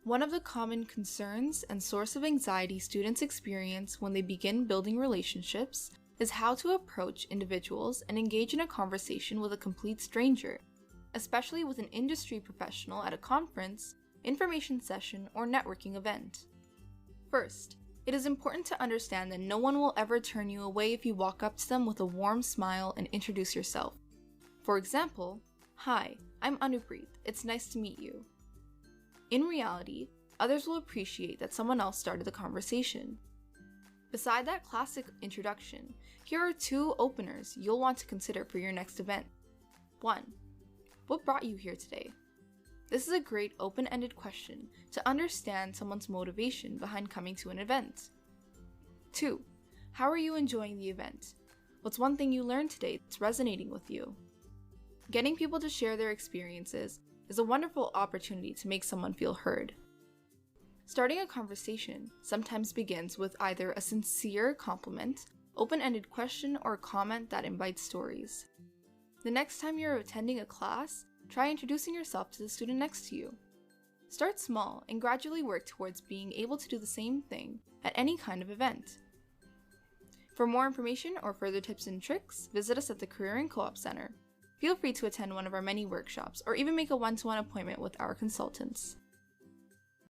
One of the common concerns and source of anxiety students experience when they begin building relationships is how to approach individuals and engage in a conversation with a complete stranger, especially with an industry professional at a conference, information session, or networking event. First, it is important to understand that no one will ever turn you away if you walk up to them with a warm smile and introduce yourself. For example, "Hi, I'm Anupreet. It's nice to meet you." In reality, others will appreciate that someone else started the conversation. Beside that classic introduction, here are 2 openers you'll want to consider for your next event. 1. What brought you here today? This is a great open-ended question to understand someone's motivation behind coming to an event. 2. How are you enjoying the event? What's one thing you learned today that's resonating with you? Getting people to share their experiences is a wonderful opportunity to make someone feel heard. Starting a conversation sometimes begins with either a sincere compliment, open-ended question, or a comment that invites stories. The next time you're attending a class, try introducing yourself to the student next to you. Start small and gradually work towards being able to do the same thing at any kind of event. For more information or further tips and tricks, visit us at the Career and Co-op Center. Feel free to attend one of our many workshops or even make a one-to-one appointment with our consultants.